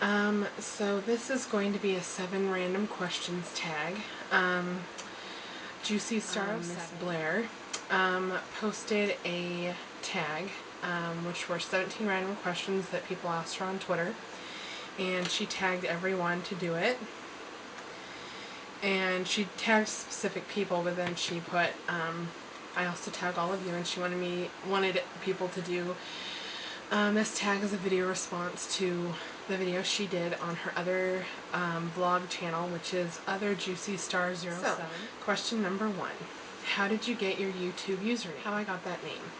So this is going to be a 7 random questions tag. Juicy Star of Miss Blair posted a tag, which were 17 random questions that people asked her on Twitter, and she tagged everyone to do it. And she tagged specific people, but then she put, I also tag all of you, and she wanted people to do this tag as a video response to the video she did on her other vlog channel, which is Other Juicy Star 07. So, question number 1. How did you get your YouTube username? How I got that name.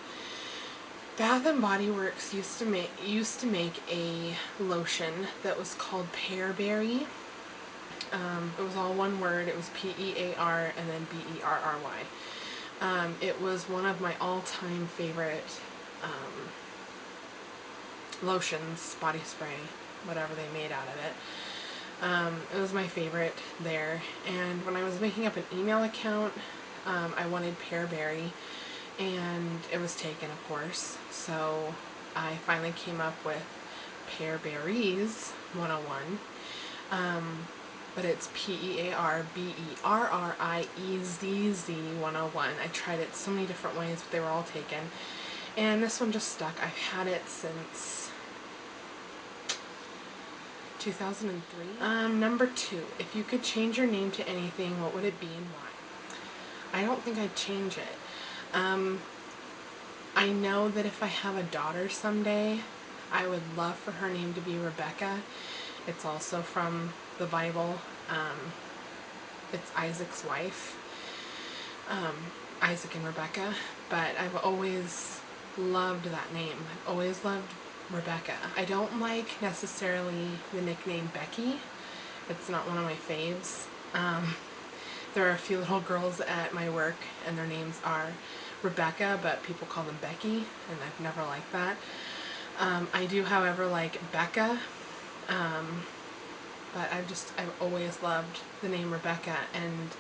Bath & Body Works used to make a lotion that was called Pearberry. It was all one word. It was P-E-A-R and then B-E-R-R-Y. It was one of my all-time favorite lotions, body spray, whatever they made out of it. It was my favorite there. And when I was making up an email account, I wanted Pearberry, and it was taken, of course. So I finally came up with Pearberries 101. But it's Pearberriezz 101. I tried it so many different ways, but they were all taken. And this one just stuck. I've had it since 2003. Number 2. If you could change your name to anything, what would it be and why? I don't think I'd change it. I know that if I have a daughter someday, I would love for her name to be Rebecca. It's also from the Bible. It's Isaac's wife, Isaac and Rebecca, but I've always loved that name. I've always loved Rebecca. I don't like necessarily the nickname Becky. It's not one of my faves. There are a few little girls at my work and their names are Rebecca, but people call them Becky, and I've never liked that. I do, however, like Becca, but I've always loved the name Rebecca, and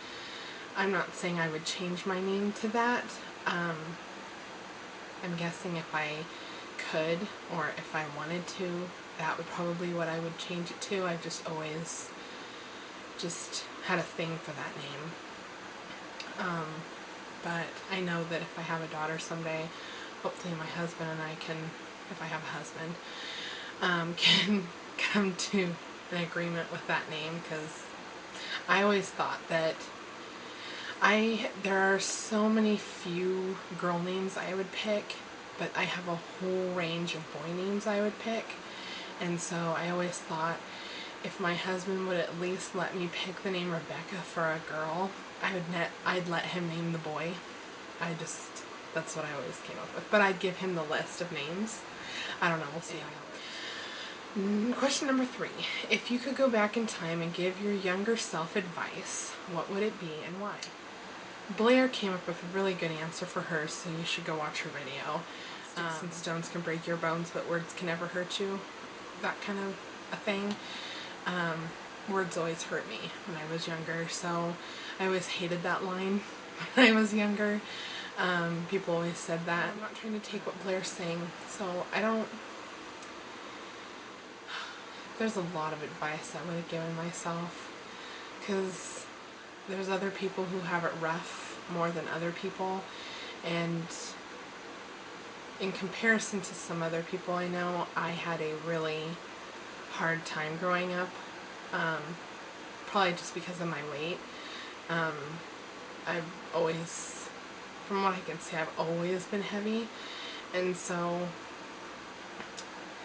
I'm not saying I would change my name to that. I'm guessing if I could, or if I wanted to, that would probably what I would change it to. I've just always just had a thing for that name. But I know that if I have a daughter someday, hopefully my husband and I can, if I have a husband, can come to an agreement with that name, because I always thought that there are so many few girl names I would pick, but I have a whole range of boy names I would pick, and so I always thought if my husband would at least let me pick the name Rebecca for a girl, I'd let him name the boy. That's what I always came up with, but I'd give him the list of names. I don't know, we'll see how it goes. Question number 3. If you could go back in time and give your younger self advice, what would it be and why? Blair came up with a really good answer for her, so you should go watch her video. Sticks and stones can break your bones, but words can never hurt you. That kind of a thing. Words always hurt me when I was younger, so I always hated that line when I was younger. People always said that. I'm not trying to take what Blair's saying, so there's a lot of advice I would have given myself, because there's other people who have it rough more than other people, and in comparison to some other people I know, I had a really hard time growing up, probably just because of my weight. I've always, from what I can see, I've always been heavy, and so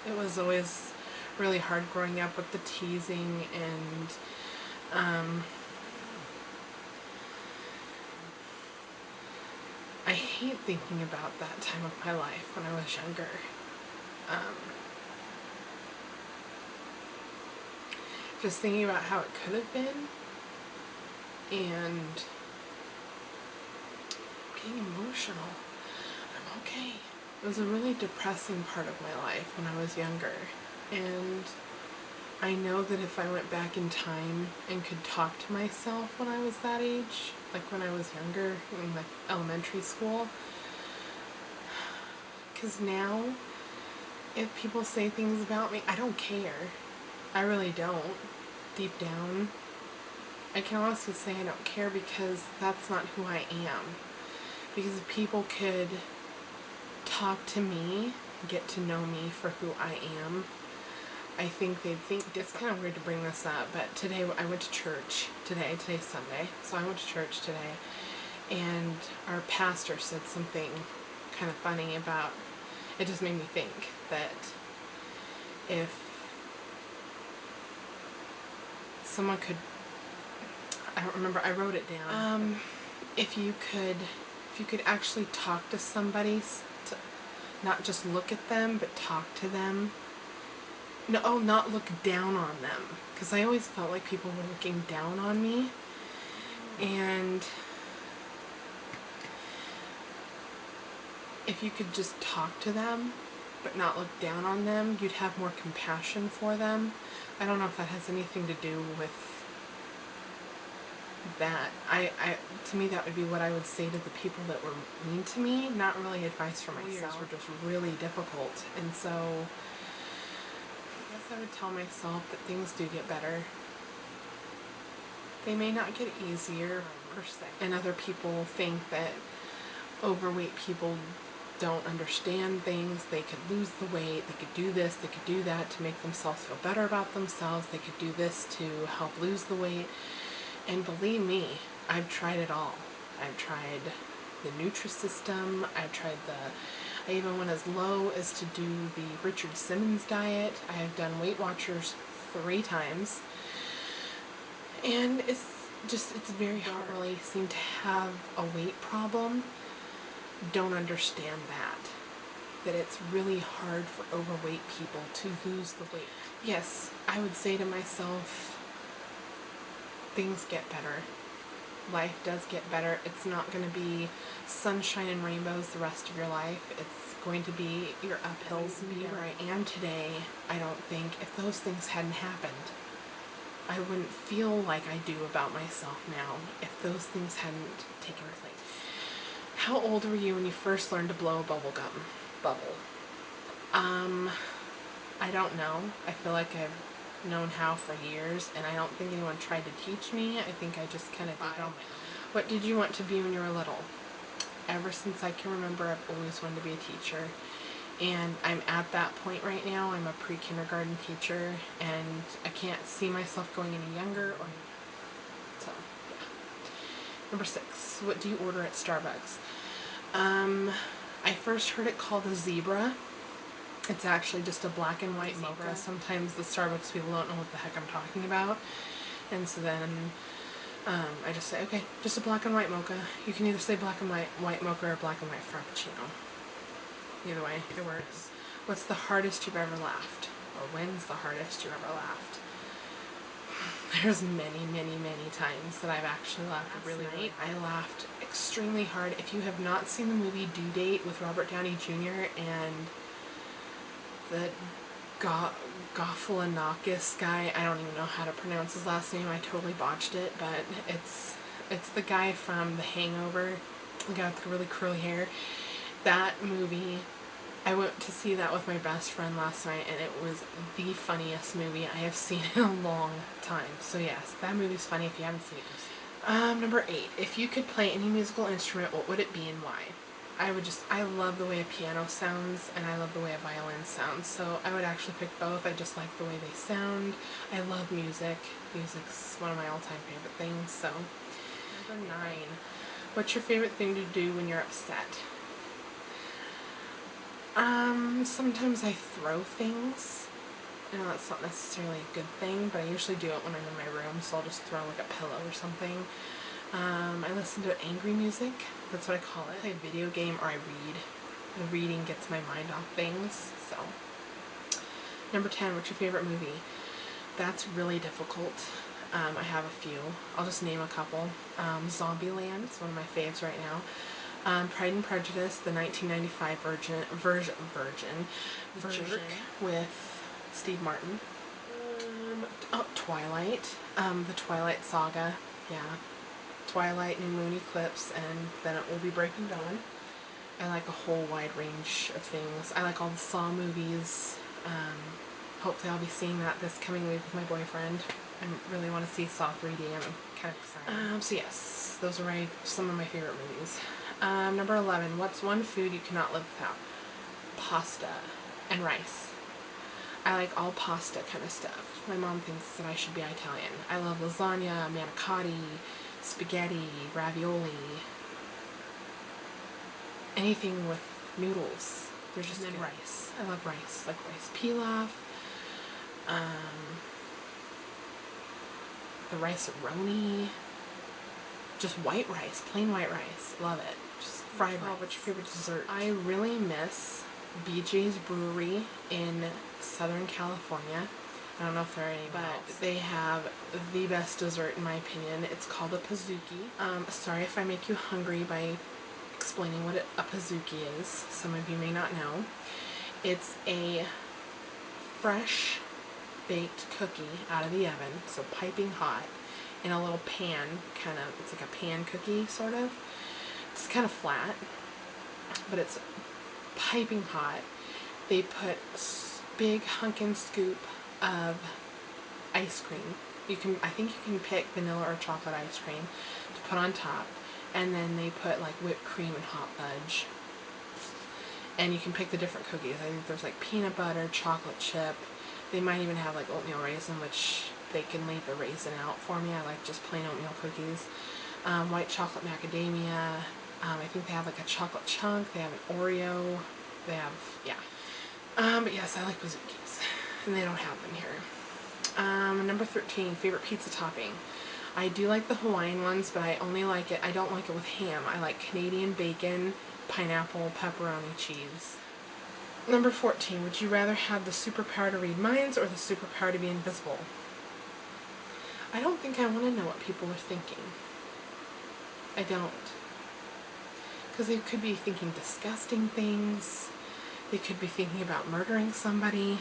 it was always really hard growing up with the teasing, and I hate thinking about that time of my life when I was younger. Just thinking about how it could have been, and getting emotional. I'm okay. It was a really depressing part of my life when I was younger, and I know that if I went back in time and could talk to myself when I was that age, like when I was younger in like elementary school, because now if people say things about me, I don't care. I really don't. Deep down, I can honestly say I don't care, because that's not who I am. Because if people could talk to me, get to know me for who I am, I think they'd think different. It's kind of weird to bring this up, but today I went to church. Today's Sunday, so I went to church today, and our pastor said something kind of funny about, it just made me think that if someone could, I don't remember, I wrote it down. If you could actually talk to somebody, not just look at them, but talk to them. No, not look down on them, because I always felt like people were looking down on me. And if you could just talk to them, but not look down on them, you'd have more compassion for them. I don't know if that has anything to do with that. To me, that would be what I would say to the people that were mean to me, not really advice for myself. Years were just really difficult, and so I guess I would tell myself that things do get better. They may not get easier, per se. And other people think that overweight people don't understand things. They could lose the weight, they could do this, they could do that to make themselves feel better about themselves. They could do this to help lose the weight. And believe me, I've tried it all. I've tried the Nutrisystem. I even went as low as to do the Richard Simmons diet. I have done Weight Watchers 3 times. And it's very hard. Don't really seem to have a weight problem. Don't understand that it's really hard for overweight people to lose the weight. Yes, I would say to myself, things get better. Life does get better. It's not going to be sunshine and rainbows the rest of your life. It's going to be your uphills. Be where I am today, I don't think, if those things hadn't happened, I wouldn't feel like I do about myself now if those things hadn't taken place. How old were you when you first learned to blow a bubble? I don't know. I feel like I've known how for years, and I don't think anyone tried to teach me. I think I just kind of did it on my own. What did you want to be when you were little? Ever since I can remember, I've always wanted to be a teacher. And I'm at that point right now. I'm a pre-kindergarten teacher, and I can't see myself going any younger. So, yeah. Number 6, what do you order at Starbucks? I first heard it called a zebra. It's actually just a black and white mocha. Sometimes the Starbucks people don't know what the heck I'm talking about. And so then I just say, okay, just a black and white mocha. You can either say black and white mocha or black and white frappuccino. Either way, it works. What's the hardest you've ever laughed? Or when's the hardest you ever laughed? There's many, many, many times that I've actually laughed really hard. I laughed extremely hard. If you have not seen the movie Due Date with Robert Downey Jr. and the Galifianakis guy, I don't even know how to pronounce his last name. I totally botched it, but it's the guy from The Hangover, the guy with the really curly hair. That movie, I went to see that with my best friend last night, and it was the funniest movie I have seen in a long time. So yes, that movie's funny if you haven't seen it. Number 8, if you could play any musical instrument, what would it be and why? I love the way a piano sounds, and I love the way a violin sounds, so I would actually pick both. I just like the way they sound. I love music. Music's one of my all-time favorite things, so. Number 9, what's your favorite thing to do when you're upset? Sometimes I throw things. I know that's not necessarily a good thing, but I usually do it when I'm in my room, so I'll just throw like a pillow or something. I listen to angry music. That's what I call it. I play a video game or I read. The reading gets my mind off things, so. Number 10, what's your favorite movie? That's really difficult. I have a few. I'll just name a couple. Zombieland is one of my faves right now. Pride and Prejudice, the 1995 version with Steve Martin. Twilight, the Twilight Saga, yeah. Twilight, New Moon Eclipse, and then It Will Be Breaking Dawn. I like a whole wide range of things. I like all the Saw movies. hopefully I'll be seeing that this coming week with my boyfriend. I really want to see Saw 3D. I'm kind of excited. So yes, those are some of my favorite movies. Number 11, what's one food you cannot live without? Pasta and rice. I like all pasta kind of stuff. My mom thinks that I should be Italian. I love lasagna, manicotti, spaghetti, ravioli, anything with noodles. They're just good. Rice. I love rice. Like rice pilaf, the rice-a-roni, just white rice, plain white rice. Love it. Just fried rice. What's your favorite dessert? I really miss BJ's Brewery in Southern California. I don't know if there are any, but they have the best dessert in my opinion. It's called a pizookie. Sorry if I make you hungry by explaining what a pizookie is. Some of you may not know. It's a fresh baked cookie out of the oven, so piping hot, in a little pan, it's like a pan cookie sort of. It's kind of flat, but it's piping hot. They put big hunkin' scoop of ice cream. I think you can pick vanilla or chocolate ice cream to put on top, and then they put like whipped cream and hot fudge. And you can pick the different cookies. I think there's like peanut butter, chocolate chip. They might even have like oatmeal raisin, which they can leave the raisin out for me. I like just plain oatmeal cookies. White chocolate macadamia. I think they have like a chocolate chunk. They have an Oreo. They have, yeah. But yes, I like pizookies. And they don't have them here. Number 13, favorite pizza topping. I do like the Hawaiian ones, but I don't like it with ham. I like Canadian bacon, pineapple, pepperoni, cheese. Number 14, would you rather have the superpower to read minds or the superpower to be invisible? I don't think I want to know what people are thinking. I don't. Because they could be thinking disgusting things. They could be thinking about murdering somebody.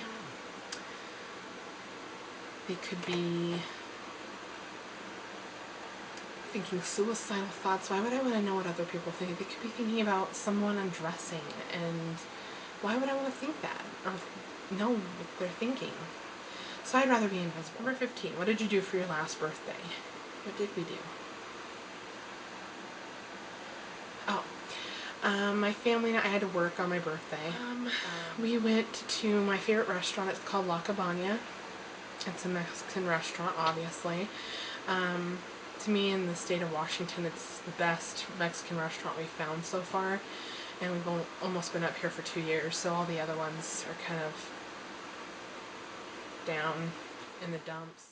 They could be thinking suicidal thoughts. Why would I want to know what other people think? They could be thinking about someone undressing, and why would I want to think that? Or know what they're thinking? So I'd rather be invisible. Number 15, what did you do for your last birthday? What did we do? My family and I had to work on my birthday. We went to my favorite restaurant. It's called La Cabana. It's a Mexican restaurant, obviously. To me, in the state of Washington, it's the best Mexican restaurant we've found so far. And we've almost been up here for 2 years, so all the other ones are kind of down in the dumps.